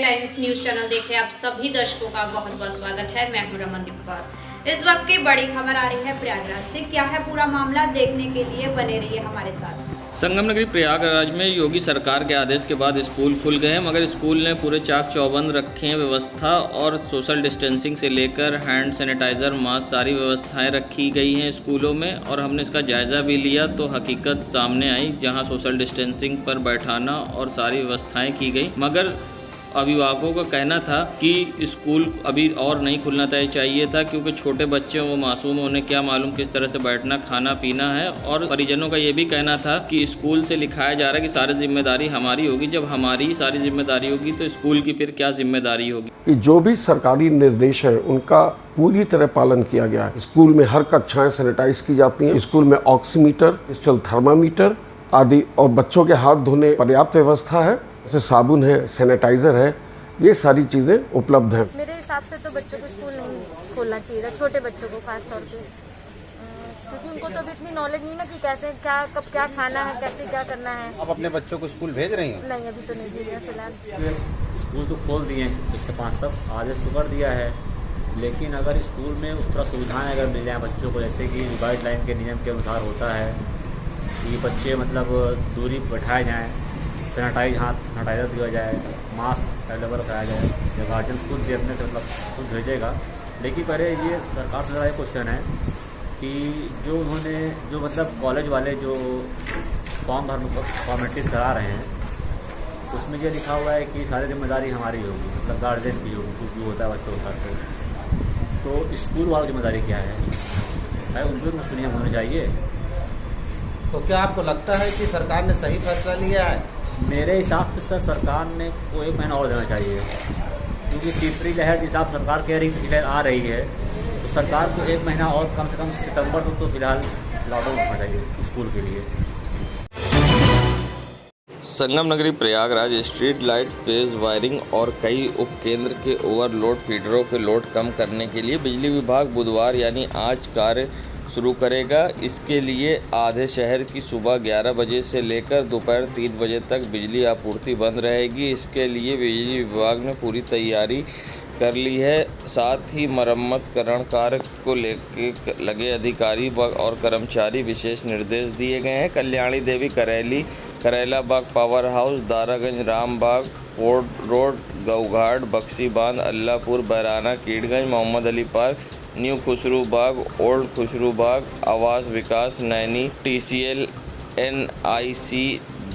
Times news channel देख रहे आप सभी दर्शकों का बहुत बहुत स्वागत है। मैं हूं रमनदीप कौर। इस वक्त की बड़ी खबर आ रही है प्रयागराज से। क्या है पूरा मामला, देखने के लिए बने रहिए हमारे साथ। संगम नगरी प्रयागराज में योगी सरकार के आदेश के बाद स्कूल खुल गए हैं, मगर स्कूल ने पूरे चाक चौबंद रखे हैं। व्यवस्था और सोशल डिस्टेंसिंग से लेकर हैंड सैनिटाइज़र, मास्क, सारी व्यवस्थाएं रखी गई हैं स्कूलों में। और हमने इसका जायज़ा भी लिया तो हकीकत सामने आई, जहां सोशल डिस्टेंसिंग पर बैठाना और सारी व्यवस्थाएं की गई। मगर अभिभावकों का कहना था कि स्कूल अभी और नहीं खुलना चाहिए था, क्योंकि छोटे बच्चे वो मासूम, उन्हें क्या मालूम किस तरह से बैठना खाना पीना है। और परिजनों का ये भी कहना था कि स्कूल से लिखाया जा रहा है कि सारी जिम्मेदारी हमारी होगी। जब हमारी सारी जिम्मेदारी होगी तो स्कूल की फिर क्या जिम्मेदारी होगी। कि जो भी सरकारी निर्देश है उनका पूरी तरह पालन किया गया है। स्कूल में हर कक्षाएं सैनिटाइज की जाती हैं। स्कूल में ऑक्सीमीटर, डिजिटल थर्मामीटर आदि और बच्चों के हाथ धोने पर्याप्त व्यवस्था है, जैसे साबुन है, सैनिटाइजर है, ये सारी चीज़ें उपलब्ध हैं। मेरे हिसाब से तो बच्चों को स्कूल नहीं खोलना चाहिए था, छोटे बच्चों को खास तौर पे, क्योंकि उनको तो अभी इतनी नॉलेज नहीं ना कि कैसे क्या कब क्या खाना है, कैसे क्या करना है। आप अपने बच्चों को स्कूल भेज रही हैं? नहीं, अभी तो नहीं भेज रहे फिलहाल। स्कूल तो खोल दिए हैं 1 से 5 तक, आदेश तो कर दिया है, लेकिन अगर स्कूल में उस तरह सुविधाएं अगर मिल जाएँ बच्चों को, जैसे कि गाइडलाइन के नियम के अनुसार होता है कि बच्चे मतलब दूरी बैठाए जाएँ, सैनिटाइज़र दिया जाए, मास्क अवेलेबल कराया जाए, या गार्जियन खुद भी अपने से मतलब खुद भेजेगा। लेकिन पहले ये सरकार से ज़्यादा क्वेश्चन है कि जो उन्होंने जो मतलब कॉलेज वाले जो फॉर्मेलिटीज़ करा रहे हैं, उसमें ये लिखा हुआ है कि सारी जिम्मेदारी हमारी होगी, मतलब गार्जियन की होगी, कुछ भी होता है बच्चों के साथ। तो स्कूल वालों की जिम्मेदारी क्या है उनको कुछ नियम होने चाहिए। तो क्या आपको लगता है कि सरकार ने सही फैसला लिया है? मेरे हिसाब से सर सरकार ने को 1 महीना और देना चाहिए, क्योंकि तीसरी लहर जिस हिसाब से सरकार कह रही है आ रही है, तो सरकार को 1 महीना और कम से कम सितंबर तक तो फिलहाल लॉकडाउन रखना चाहिए स्कूल के लिए। संगम नगरी Prayagraj street light phase wiring और कई उपकेंद्र के ओवरलोड फीडरों के लोड कम करने के लिए बिजली विभाग बुधवार यानी आज कार्य शुरू करेगा। इसके लिए आधे शहर की सुबह 11 बजे से लेकर दोपहर 3 बजे तक बिजली आपूर्ति बंद रहेगी। इसके लिए बिजली विभाग ने पूरी तैयारी कर ली है। साथ ही मरम्मतकरण कार्य को लेकर लगे अधिकारी और कर्मचारी विशेष निर्देश दिए गए हैं। Kalyani Devi Kareli, Karela Bagh power house, Daraganj, Rambagh, fort road, Gaughat, Baksi Bandh, Allahpur, Bairana, Keedganj, Mohammad Ali park, new Khusro Bagh, old Khusro Bagh, Awas Vikas, Naini, TCL, NIC,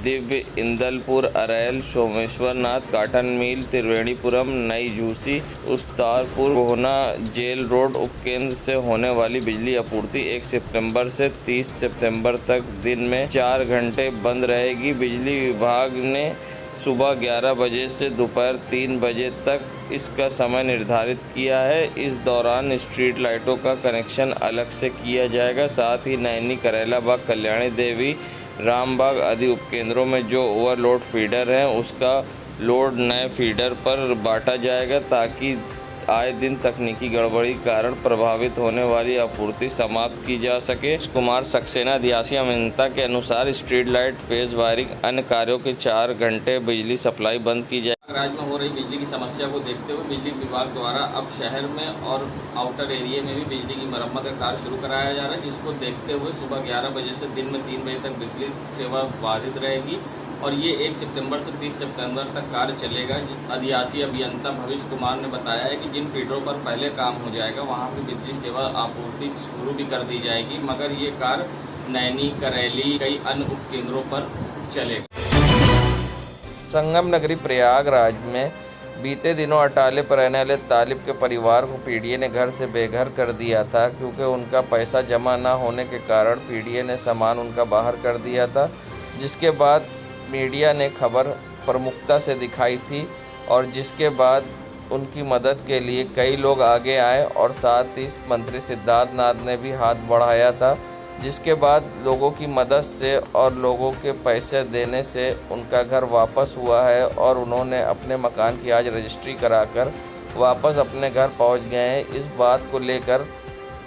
Divya, Indalpur, Arail, Someshwar Nath, cotton mill, Trivenipuram, Nai Jhusi, Ustarpur, Gohana, jail road उपकेंद्र से होने वाली बिजली आपूर्ति 1 सितंबर से 30 सितंबर तक दिन में 4 घंटे बंद रहेगी। बिजली विभाग ने सुबह 11 बजे से दोपहर 3 बजे तक इसका समय निर्धारित किया है। इस दौरान स्ट्रीट लाइटों का कनेक्शन अलग से किया जाएगा। साथ ही नैनी, करेला बाग, कल्याणी देवी, रामबाग आदि उपकेंद्रों में जो ओवरलोड फीडर हैं उसका लोड नए फीडर पर बांटा जाएगा, ताकि आए दिन तकनीकी गड़बड़ी के कारण प्रभावित होने वाली आपूर्ति समाप्त की जा सके। कुमार सक्सेना दियासी अमिनता के अनुसार स्ट्रीट लाइट, फेज वायरिंग, अन्य कार्यों के 4 घंटे बिजली सप्लाई बंद की जाए। प्रयागराज में हो रही बिजली की समस्या को देखते हुए बिजली विभाग द्वारा अब शहर में और आउटर एरिया में भी बिजली की मरम्मत का कार्य शुरू कराया जा रहा है, जिसको देखते हुए सुबह 11 बजे से दिन में 3 बजे तक बिजली सेवा बाधित रहेगी और ये 1 सितंबर से 30 सितंबर तक कार्य चलेगा। आदिवासी अभियंता भविष्य कुमार ने बताया है कि जिन फीडरों पर पहले काम हो जाएगा वहाँ पर बिजली सेवा आपूर्ति शुरू भी कर दी जाएगी, मगर ये कार्य नैनी, करैली, कई अन्य उपकेंद्रों पर चलेगा। संगम नगरी प्रयागराज में बीते दिनों अटाले पर रहने वाले तालिब के परिवार को पीडीए ने घर से बेघर कर दिया था, क्योंकि उनका पैसा जमा न होने के कारण पीडीए ने सामान उनका बाहर कर दिया था, जिसके बाद मीडिया ने खबर प्रमुखता से दिखाई थी और जिसके बाद उनकी मदद के लिए कई लोग आगे आए और साथ ही मंत्री सिद्धार्थ नाथ ने भी हाथ बढ़ाया था, जिसके बाद लोगों की मदद से और लोगों के पैसे देने से उनका घर वापस हुआ है और उन्होंने अपने मकान की आज रजिस्ट्री कराकर वापस अपने घर पहुंच गए हैं। इस बात को लेकर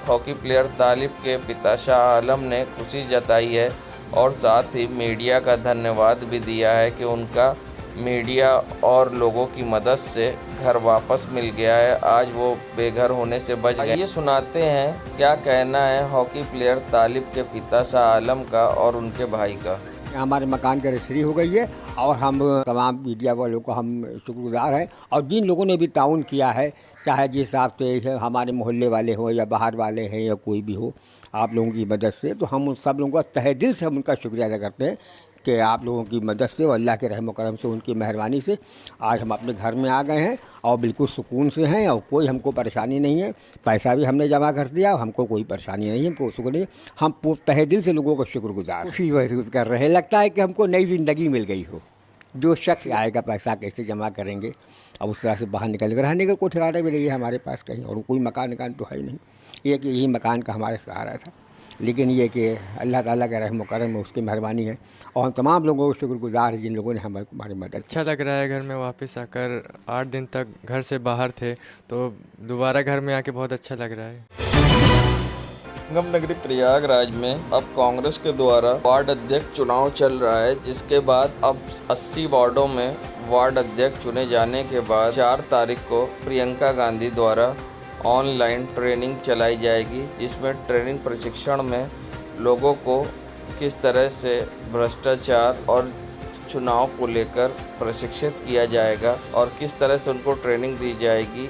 हॉकी प्लेयर तालिब के पिता शाह आलम ने खुशी जताई है और साथ ही मीडिया का धन्यवाद भी दिया है कि उनका मीडिया और लोगों की मदद से घर वापस मिल गया है। आज वो बेघर होने से बच गए। ये सुनाते हैं क्या कहना है हॉकी प्लेयर तालिब के पिता शाह आलम का और उनके भाई का। हमारे मकान की रजिस्ट्री हो गई है और हम तमाम मीडिया वालों को हम शुक्रगुजार हैं और जिन लोगों ने भी ताउन किया है, चाहे जिस हिसाब से हमारे मोहल्ले वाले हो या बाहर वाले हैं या कोई भी हो, आप लोगों की मदद से, तो हम उन सब लोगों का तहे दिल से हम उनका शुक्रिया अदा करते हैं कि आप लोगों की मदद से और अल्लाह के रहम करम से, उनकी मेहरबानी से आज हम अपने घर में आ गए हैं और बिल्कुल सुकून से हैं और कोई हमको परेशानी नहीं है। पैसा भी हमने जमा कर दिया, हमको कोई परेशानी नहीं है, हमको शुक्र नहीं। हम तहे दिल से लोगों को शुक्रगुजार खुशी महसूस कर रहे हैं। लगता है कि हमको नई ज़िंदगी मिल गई हो। जो शख्स आएगा पैसा कैसे जमा करेंगे, अब उस तरह से बाहर निकल कर रहने का कोई ठिकाना भी नहीं है हमारे पास कहीं, और कोई मकान तो है नहीं। ये कि यही मकान का हमारे सहारा था, लेकिन ये कि अल्लाह ताला का रहम करम है, उसकी मेहरबानी है और हम तमाम लोगों को शुक्रगुजार हैं जिन लोगों ने हमारी मदद। अच्छा लग रहा है घर में वापस आकर। 8 दिन तक घर से बाहर थे तो दोबारा घर में आके बहुत अच्छा लग रहा है। संगम नगरी प्रयागराज में अब कांग्रेस के द्वारा वार्ड अध्यक्ष चुनाव चल रहा है, जिसके बाद अब 80 वार्डों में वार्ड अध्यक्ष चुने जाने के बाद 4 तारीख को प्रियंका गांधी द्वारा ऑनलाइन ट्रेनिंग चलाई जाएगी, जिसमें ट्रेनिंग प्रशिक्षण में लोगों को किस तरह से भ्रष्टाचार और चुनाव को लेकर प्रशिक्षित किया जाएगा और किस तरह से उनको ट्रेनिंग दी जाएगी।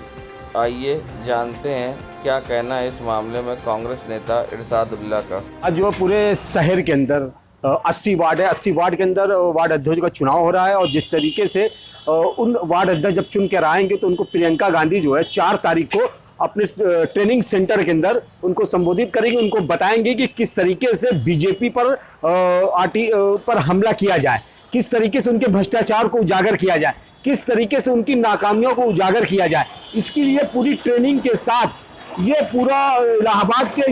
आइए जानते हैं क्या कहना है इस मामले में कांग्रेस नेता इरशादुल्लाह का। आज जो पूरे शहर के अंदर 80 वार्ड है, 80 वार्ड के अंदर वार्ड अध्यक्ष का चुनाव हो रहा है और जिस तरीके से उन वार्ड अध्यक्ष जब चुन कर आएंगे तो उनको प्रियंका गांधी जो है 4 तारीख को अपने ट्रेनिंग सेंटर के अंदर उनको संबोधित करेंगे, उनको बताएंगे कि किस तरीके से बीजेपी पर पर हमला किया जाए, किस तरीके से उनके भ्रष्टाचार को उजागर किया जाए, किस तरीके से उनकी नाकामियों को उजागर किया जाए। इसके लिए पूरी ट्रेनिंग के साथ ये पूरा इलाहाबाद के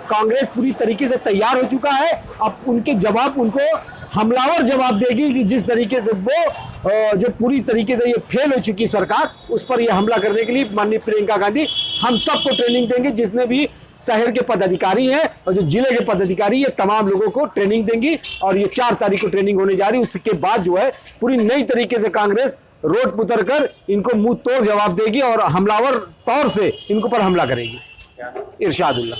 कांग्रेस पूरी तरीके से तैयार हो चुका है। अब उनके जवाब उनको हमलावर जवाब देगी कि जिस तरीके से वो जो पूरी तरीके से ये फेल हो चुकी सरकार, उस पर ये हमला करने के लिए माननीय प्रियंका गांधी हम सबको ट्रेनिंग देंगे। जितने भी शहर के पदाधिकारी हैं और जो जिले के पदाधिकारी, ये तमाम लोगों को ट्रेनिंग देंगी और ये 4 तारीख को ट्रेनिंग होने जा रही है। उसके बाद जो है पूरी नई तरीके से कांग्रेस रोड पर उतर कर इनको मुंह तोड़ जवाब देगी और हमलावर तौर से इनको पर हमला करेगी। इरशादुल्लाह।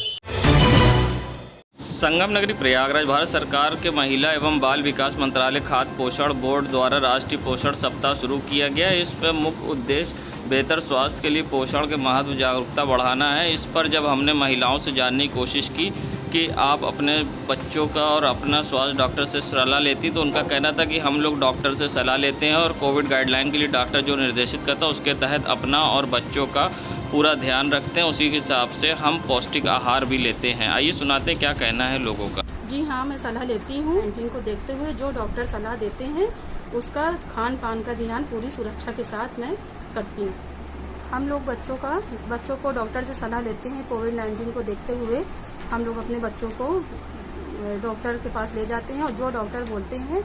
संगम नगरी प्रयागराज भारत सरकार के महिला एवं बाल विकास मंत्रालय खाद्य पोषण बोर्ड द्वारा राष्ट्रीय पोषण सप्ताह शुरू किया गया है। इस पर मुख्य उद्देश्य बेहतर स्वास्थ्य के लिए पोषण के महत्व जागरूकता बढ़ाना है। इस पर जब हमने महिलाओं से जानने की कोशिश की कि आप अपने बच्चों का और अपना स्वास्थ्य डॉक्टर से सलाह लेती, तो उनका कहना था कि हम लोग डॉक्टर से सलाह लेते हैं और कोविड गाइडलाइन के लिए डॉक्टर जो निर्देशित करता है उसके तहत अपना और बच्चों का पूरा ध्यान रखते हैं। उसी के हिसाब से हम पौष्टिक आहार भी लेते हैं। आइए सुनाते हैं क्या कहना है लोगों का। जी हाँ, मैं सलाह लेती हूँ। इनको देखते हुए जो डॉक्टर सलाह देते हैं उसका खान पान का ध्यान पूरी सुरक्षा के साथ मैं करती हूँ। हम लोग बच्चों को डॉक्टर से सलाह लेते हैं। कोविड-19 को देखते हुए हम लोग अपने बच्चों को डॉक्टर के पास ले जाते हैं और जो डॉक्टर बोलते हैं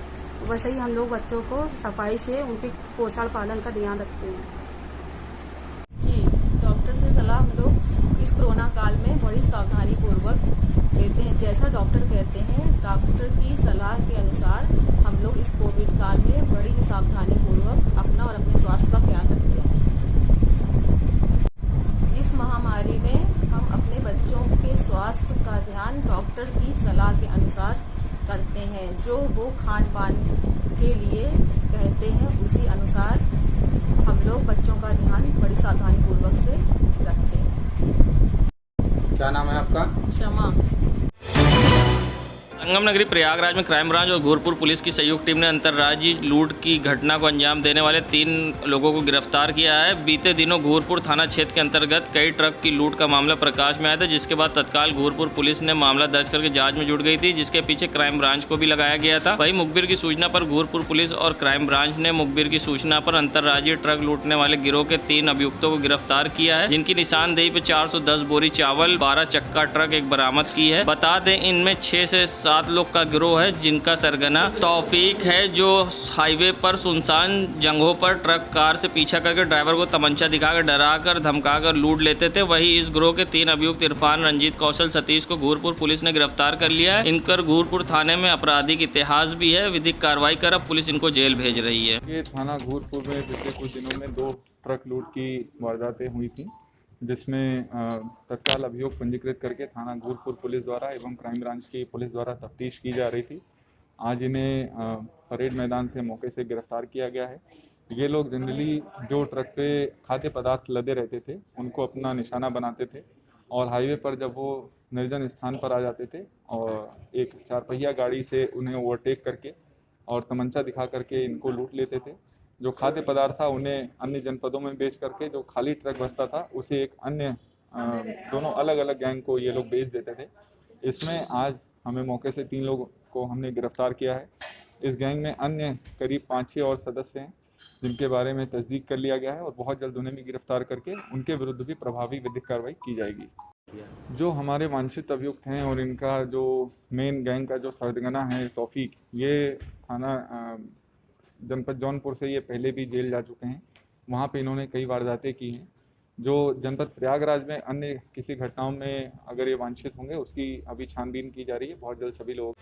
वैसे ही हम लोग बच्चों को सफाई से उनके पोषण पालन का ध्यान रखते हैं। जी, डॉक्टर से सलाह हम लोग इस कोरोना काल में बड़ी सावधानी पूर्वक लेते हैं। जैसा डॉक्टर कहते हैं, डॉक्टर की सलाह के अनुसार हम लोग इस कोविड काल में बड़ी ही सावधानी पूर्वक अपना और अपने स्वास्थ्य का ख्याल रखते हैं। इस महामारी में हम अपने बच्चों के स्वास्थ्य का ध्यान डॉक्टर की सलाह के अनुसार करते हैं। जो वो खान पान के लिए कहते हैं उसी अनुसार हम लोग बच्चों का ध्यान बड़ी सावधानी पूर्वक से रखते हैं। क्या नाम है आपका? क्षमा। संगम नगरी प्रयागराज में क्राइम ब्रांच और घूरपुर पुलिस की संयुक्त टीम ने अंतर्राज्यीय लूट की घटना को अंजाम देने वाले 3 लोगों को गिरफ्तार किया है। बीते दिनों घूरपुर थाना क्षेत्र के अंतर्गत कई ट्रक की लूट का मामला प्रकाश में आया था, जिसके बाद तत्काल घूरपुर पुलिस ने मामला दर्ज करके जांच में जुट गई थी, जिसके पीछे क्राइम ब्रांच को भी लगाया गया था। वहीं मुखबिर की सूचना पर घूरपुर पुलिस और क्राइम ब्रांच ने मुखबिर की सूचना पर अंतर्राज्यीय ट्रक लूटने वाले गिरोह के 3 अभियुक्तों को गिरफ्तार किया है, जिनकी निशानदेही पर 410 बोरी चावल, 12 चक्का ट्रक एक बरामद की है। बता दें इनमें 6 से 7 लोग का गिरोह है जिनका सरगना तौफीक है, जो हाईवे पर सुनसान जगहों पर ट्रक कार से पीछा करके ड्राइवर को तमंचा दिखाकर डराकर धमकाकर लूट लेते थे। वहीं इस गिरोह के 3 अभियुक्त इरफान, रंजीत, कौशल, सतीश को घूरपुर पुलिस ने गिरफ्तार कर लिया है। इनकर घूरपुर थाने में आपराधिक इतिहास भी है। विधिक कार्रवाई कर अब पुलिस इनको जेल भेज रही है। ये थाना घूरपुर में पिछले कुछ दिनों में 2 ट्रक लूट की वारदातें हुई थी, जिसमें तत्काल अभियोग पंजीकृत करके थाना घूरपुर पुलिस द्वारा एवं क्राइम ब्रांच की पुलिस द्वारा तफ्तीश की जा रही थी। आज इन्हें परेड मैदान से मौके से गिरफ्तार किया गया है। ये लोग जनरली जो ट्रक पे खाद्य पदार्थ लदे रहते थे उनको अपना निशाना बनाते थे और हाईवे पर जब वो निर्जन स्थान पर आ जाते थे और एक 4 पहिया गाड़ी से उन्हें ओवरटेक करके और तमंचा दिखा करके इनको लूट लेते थे। जो खाद्य पदार्थ था उन्हें अन्य जनपदों में बेच करके जो खाली ट्रक बसता था उसे एक अन्य दोनों अलग अलग गैंग को ये लोग बेच देते थे। इसमें आज हमें मौके से 3 लोगों को हमने गिरफ्तार किया है। इस गैंग में अन्य करीब 5-6 और सदस्य हैं जिनके बारे में तस्दीक कर लिया गया है और बहुत जल्द उन्हें भी गिरफ्तार करके उनके विरुद्ध भी प्रभावी विधिक कार्रवाई की जाएगी। जो हमारे वांछित अभियुक्त हैं और इनका जो मेन गैंग का जो सरगना है तौफीक, ये थाना जनपद जौनपुर से ये पहले भी जेल जा चुके हैं। वहाँ पे इन्होंने कई वारदातें की हैं। जो जनपद प्रयागराज में अन्य किसी घटनाओं में अगर ये वांछित होंगे उसकी अभी छानबीन की जा रही है। बहुत जल्द सभी लोग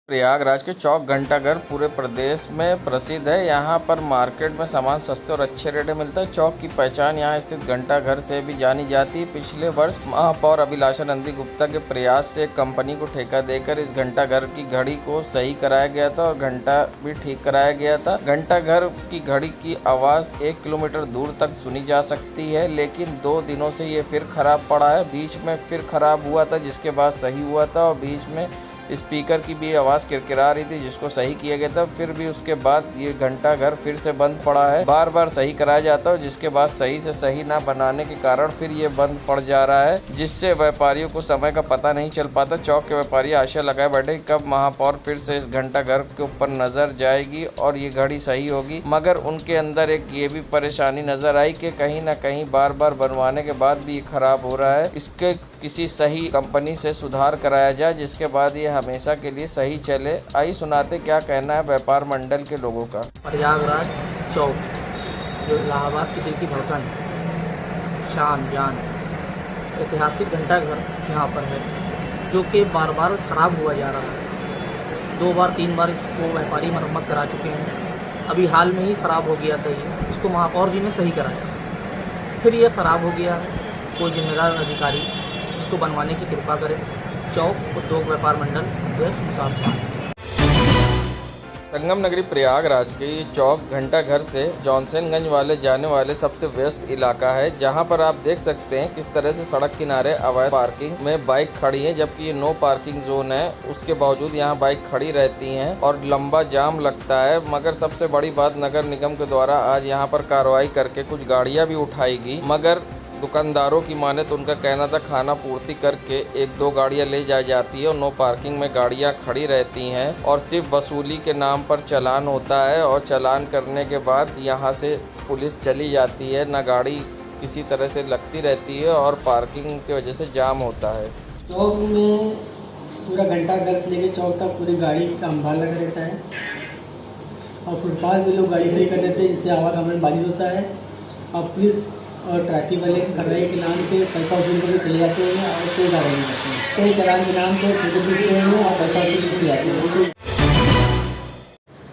प्रयागराज के चौक घंटाघर पूरे प्रदेश में प्रसिद्ध है। यहाँ पर मार्केट में सामान सस्ते और अच्छे रेट में मिलता है। चौक की पहचान यहाँ स्थित घंटाघर से भी जानी जाती है। पिछले वर्ष महापौर अभिलाषा नंदी गुप्ता के प्रयास से कंपनी को ठेका देकर इस घंटाघर की घड़ी को सही कराया गया था और घंटा भी ठीक कराया गया था। घंटाघर की घड़ी की आवाज़ 1 किलोमीटर दूर तक सुनी जा सकती है, लेकिन 2 दिनों से ये फिर खराब पड़ा है। बीच में फिर खराब हुआ था जिसके बाद सही हुआ था और बीच में स्पीकर की भी आवाज़ किरकिरा रही थी जिसको सही किया गया था। फिर भी उसके बाद ये घंटाघर फिर से बंद पड़ा है। बार बार सही कराया जाता है जिसके बाद सही से सही ना बनाने के कारण फिर ये बंद पड़ जा रहा है, जिससे व्यापारियों को समय का पता नहीं चल पाता। चौक के व्यापारी आशा लगाए बैठे कब महापौर फिर से इस घंटाघर के ऊपर नजर जाएगी और ये घड़ी सही होगी, मगर उनके अंदर एक ये भी परेशानी नजर आई कि कहीं ना कहीं बार बार बनवाने के बाद भी ये खराब हो रहा है। इसके किसी सही कंपनी से सुधार कराया जाए जिसके बाद ये हमेशा के लिए सही चले। आई सुनाते क्या कहना है व्यापार मंडल के लोगों का। प्रयागराज चौक जो इलाहाबाद की दिल की धड़कन, शान जान, ऐतिहासिक घंटाघर यहाँ पर है जो कि बार बार ख़राब हुआ जा रहा है। 2 बार 3 बार इसको व्यापारी मरम्मत करा चुके हैं। अभी हाल में ही ख़राब हो गया था ये, इसको महापौर जी ने सही कराया, फिर ये ख़राब हो गया है। कोई जिम्मेदार अधिकारी इसको बनवाने की कृपा करें। चौक उद्योग व्यापार मंडल अध्यक्ष मुसाफिर। संगम नगरी प्रयागराज के ये चौक घंटाघर से जॉनसनगंज वाले जाने वाले सबसे व्यस्त इलाका है, जहां पर आप देख सकते हैं किस तरह से सड़क किनारे अवैध पार्किंग में बाइक खड़ी है, जबकि ये नो पार्किंग जोन है। उसके बावजूद यहां बाइक खड़ी रहती हैं और लंबा जाम लगता है। मगर सबसे बड़ी बात, नगर निगम के द्वारा आज यहाँ पर कार्रवाई करके कुछ गाड़ियाँ भी उठाई गई, मगर दुकानदारों की माने तो उनका कहना था खाना पूर्ति करके 1-2 गाड़ियां ले जाई जाती है और नो पार्किंग में गाड़ियां खड़ी रहती हैं और सिर्फ वसूली के नाम पर चालान होता है और चालान करने के बाद यहां से पुलिस चली जाती है। ना गाड़ी किसी तरह से लगती रहती है और पार्किंग की वजह से जाम होता है। चौक में पूरा घंटाघर से लेके चौक तक पूरी गाड़ी का अंबार लगा रहता है और फुटपाथ भी लोग गाड़ी खड़ी कर देते हैं, जिससे आवागमन बाधित होता है और पुलिस और ट्रैफिक वाले कार्रवाई के नाम पे पैसा वसूल करके चले जाते हैं और कोई कार्रवाई नहीं करते हैं। कई चालान के नाम पे फोटो खींचते हैं और पैसा वसूल के चले जाते हैं।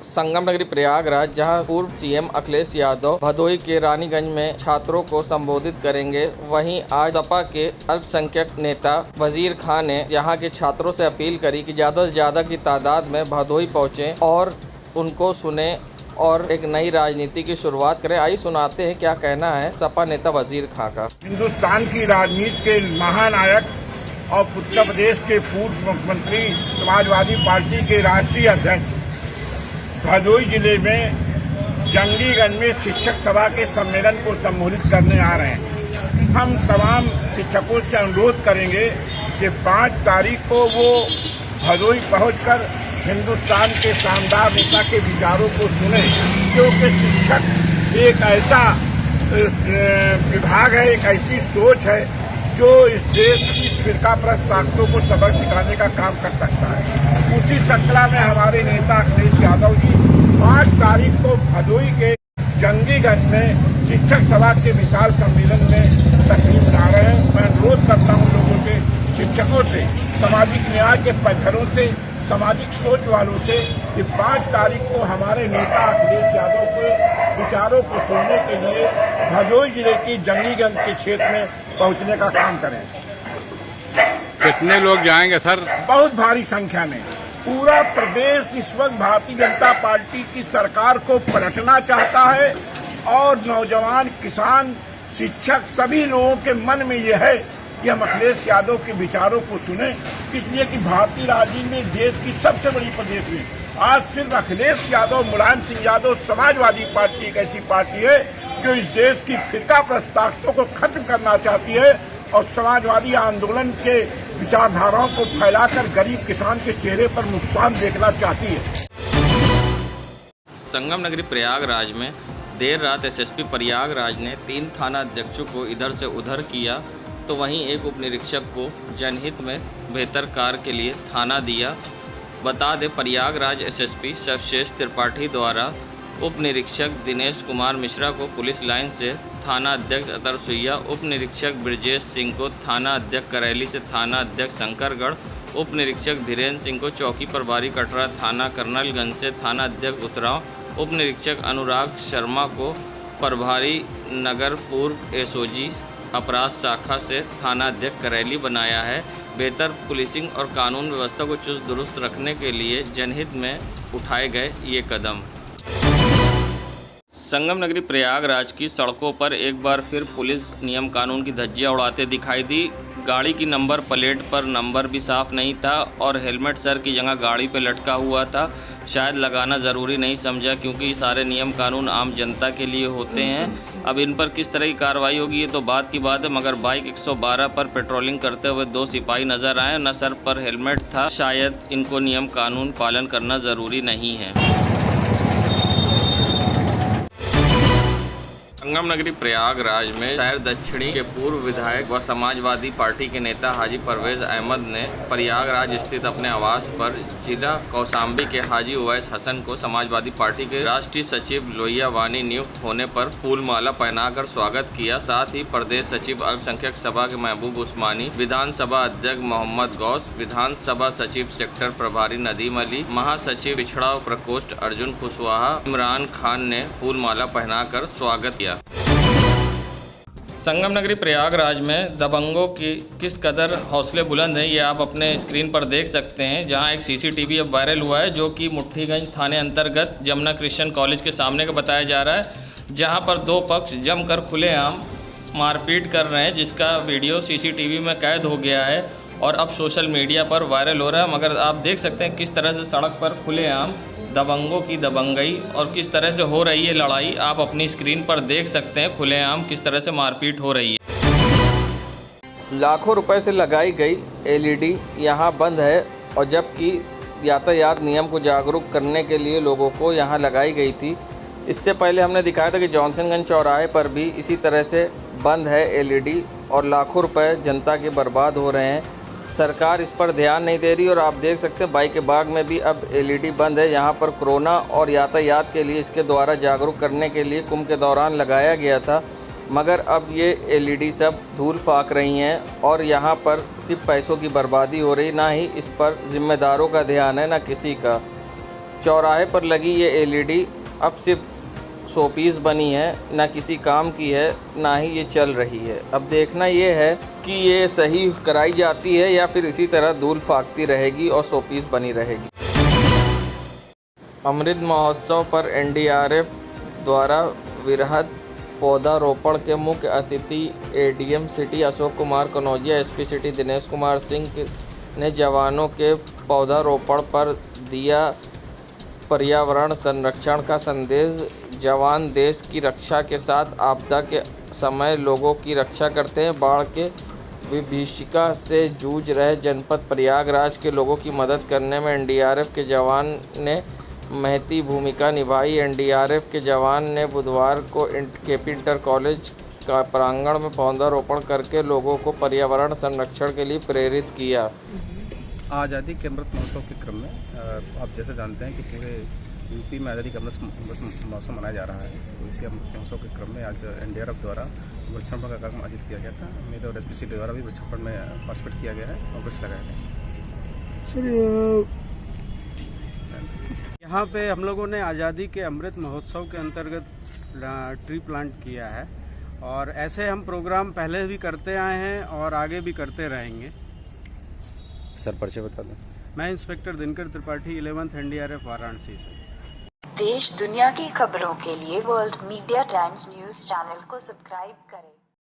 संगम नगरी प्रयागराज, जहां पूर्व सीएम अखिलेश यादव भदोही के रानीगंज में छात्रों को संबोधित करेंगे, वहीं आज सपा के अल्पसंख्यक नेता वजीर खान ने यहां के छात्रों से अपील करी कि ज़्यादा से ज़्यादा की तादाद में भदोही पहुँचें और उनको सुने और एक नई राजनीति की शुरुआत करें। आई सुनाते हैं क्या कहना है सपा नेता वजीर खां का। हिंदुस्तान की राजनीति के महानायक और उत्तर प्रदेश के पूर्व मुख्यमंत्री, समाजवादी पार्टी के राष्ट्रीय अध्यक्ष भदोही जिले में जंगीगंज में शिक्षक सभा के सम्मेलन को संबोधित करने आ रहे हैं। हम तमाम शिक्षकों से अनुरोध करेंगे कि 5 तारीख को वो भदोही पहुंचकर हिंदुस्तान के शानदार नेता के विचारों को सुने, क्योंकि शिक्षक एक ऐसा विभाग है, एक ऐसी सोच है जो इस देश की फिरकाप्रस्त ताकतों को सबक सिखाने का काम कर सकता है। उसी श्रृंखला में हमारे नेता अखिलेश यादव जी 5 तारीख को भदोई के जंगीगंज में शिक्षक सभा के विशाल सम्मेलन में तशरीफ ला रहे हैं। मैं अनुरोध करता हूँ लोगों से, शिक्षकों से, सामाजिक न्याय के पक्षधरों से, सामाजिक सोच वालों से कि 5 तारीख को हमारे नेता अखिलेश यादव के विचारों को सुनने के लिए भदोई जिले की जंगीगंज के क्षेत्र में पहुंचने का काम करें। कितने लोग जाएंगे सर? बहुत भारी संख्या में। पूरा प्रदेश इस वक्त भारतीय जनता पार्टी की सरकार को पलटना चाहता है और नौजवान, किसान, शिक्षक सभी लोगों के मन में यह है कि हम अखिलेश यादव के विचारों को सुने, इसलिए कि भारतीय राजनीति में देश की सबसे बड़ी प्रदेश में आज सिर्फ अखिलेश यादव, मुलायम सिंह यादव, समाजवादी पार्टी एक ऐसी पार्टी है जो इस देश की फिरकाप्रस्त ताकतों को खत्म करना चाहती है और समाजवादी आंदोलन के विचारधाराओं को फैलाकर गरीब किसान के चेहरे पर नुकसान देखना चाहती है। संगम नगरी प्रयागराज में देर रात एसएसपी प्रयागराज ने 3 थाना अध्यक्षों को इधर से उधर किया, तो वहीं एक उप निरीक्षक को जनहित में बेहतर कार्य के लिए थाना दिया। बता दें, प्रयागराज एसएसपी सर्वश्रेष्ठ त्रिपाठी द्वारा उप निरीक्षक दिनेश कुमार मिश्रा को पुलिस लाइन से, थाना अध्यक्ष अतर सुइया, उप निरीक्षक ब्रजेश सिंह को थाना अध्यक्ष करैली से थाना अध्यक्ष शंकरगढ़, उप निरीक्षक धीरेन्द्र सिंह को चौकी प्रभारी कटरा थाना कर्नलगंज से थाना अध्यक्ष उतराव, उप निरीक्षक अनुराग शर्मा को प्रभारी नगर पूर्व एसओजी अपराध शाखा से थाना अध्यक्ष करैली बनाया है। बेहतर पुलिसिंग और कानून व्यवस्था को चुस्त दुरुस्त रखने के लिए जनहित में उठाए गए ये कदम। संगम नगरी प्रयागराज की सड़कों पर एक बार फिर पुलिस नियम कानून की धज्जियां उड़ाते दिखाई दी। गाड़ी की नंबर प्लेट पर नंबर भी साफ नहीं था और हेलमेट सर की जगह गाड़ी पर लटका हुआ था। शायद लगाना ज़रूरी नहीं समझा, क्योंकि सारे नियम कानून आम जनता के लिए होते हैं। अब इन पर किस तरह की कार्रवाई होगी ये तो बात की बात है, मगर बाइक 112 पर पेट्रोलिंग करते हुए 2 सिपाही नजर आए, न सर पर हेलमेट था। शायद इनको नियम कानून पालन करना ज़रूरी नहीं है। संगम नगरी प्रयागराज में शहर दक्षिणी के पूर्व विधायक व समाजवादी पार्टी के नेता हाजी परवेज अहमद ने प्रयागराज स्थित अपने आवास पर जिला कौशाम्बी के हाजी उवैस हसन को समाजवादी पार्टी के राष्ट्रीय सचिव लोहिया वानी नियुक्त होने पर फूलमाला पहनाकर स्वागत किया। साथ ही प्रदेश सचिव अल्पसंख्यक सभा के महबूब उस्मानी, विधानसभा अध्यक्ष मोहम्मद गौस, विधानसभा सचिव सेक्टर प्रभारी नदीम अली, महासचिव पिछड़ा प्रकोष्ठ अर्जुन कुशवाहा, इमरान खान ने फूलमाला पहनाकर स्वागत किया। संगम नगरी प्रयागराज में दबंगों की किस कदर हौसले बुलंद हैं ये आप अपने स्क्रीन पर देख सकते हैं, जहां एक सीसीटीवी अब वायरल हुआ है जो कि मुट्ठीगंज थाने अंतर्गत जमुना क्रिश्चियन कॉलेज के सामने का बताया जा रहा है, जहां पर 2 पक्ष जमकर खुलेआम मारपीट कर रहे हैं, जिसका वीडियो सीसीटीवी में कैद हो गया है और अब सोशल मीडिया पर वायरल हो रहा है। मगर आप देख सकते हैं किस तरह से सड़क पर खुलेआम दबंगों की दबंगई और किस तरह से हो रही है लड़ाई, आप अपनी स्क्रीन पर देख सकते हैं खुलेआम किस तरह से मारपीट हो रही है। लाखों रुपए से लगाई गई एलईडी यहां बंद है, और जबकि यातायात नियम को जागरूक करने के लिए लोगों को यहां लगाई गई थी। इससे पहले हमने दिखाया था कि जॉनसनगंज चौराहे पर भी इसी तरह से बंद है एलईडी और लाखों रुपए जनता के बर्बाद हो रहे हैं। सरकार इस पर ध्यान नहीं दे रही और आप देख सकते हैं बाई के बाग में भी अब एलईडी बंद है। यहाँ पर कोरोना और यातायात के लिए इसके द्वारा जागरूक करने के लिए कुंभ के दौरान लगाया गया था, मगर अब ये एलईडी सब धूल फाक रही हैं और यहाँ पर सिर्फ पैसों की बर्बादी हो रही, ना ही इस पर ज़िम्मेदारों का ध्यान है ना किसी का। चौराहे पर लगी ये एलईडी अब सिर्फ शोपीस बनी है, ना किसी काम की है, ना ही ये चल रही है। अब देखना ये है कि ये सही कराई जाती है या फिर इसी तरह धूल फाकती रहेगी और शोपीस बनी रहेगी। अमृत महोत्सव पर एनडीआरएफ द्वारा वृहद पौधारोपण के मुख्य अतिथि ADM city Ashok Kumar Kanaujia, SP city Dinesh Kumar Singh ने जवानों के पौधारोपण पर दिया पर्यावरण संरक्षण का संदेश। जवान देश की रक्षा के साथ आपदा के समय लोगों की रक्षा करते हैं। बाढ़ के विभीषिका से जूझ रहे जनपद प्रयागराज के लोगों की मदद करने में एनडीआरएफ के जवान ने महती भूमिका निभाई। एनडीआरएफ के जवान ने बुधवार को केपी इंटर कॉलेज प्रांगण में पौधारोपण करके लोगों को पर्यावरण संरक्षण के लिए प्रेरित किया। आज़ादी के अमृत महोत्सव के क्रम में आप जैसे जानते हैं कि पूरे यूपी में आज़ादी का अमृत महोत्सव मनाया जा रहा है। तो इसी अमृत महोत्सव के क्रम में आज NDRF द्वारा वृक्षारोपण का कार्यक्रम आयोजित किया गया था। मेरे और SPC द्वारा भी वृक्षारोपण में पार्टिसिपेट किया गया है और वृक्ष लगाया गया। सर यहाँ पे हम लोगों ने आज़ादी के अमृत महोत्सव के अंतर्गत ट्री प्लांट किया है और ऐसे हम प्रोग्राम पहले भी करते आए हैं और आगे भी करते रहेंगे। सर परिचय बता दें। मैं inspector Dinkar Tripathi 11th NDRF Varanasi से। देश दुनिया की खबरों के लिए world media times news channel को सब्सक्राइब करें।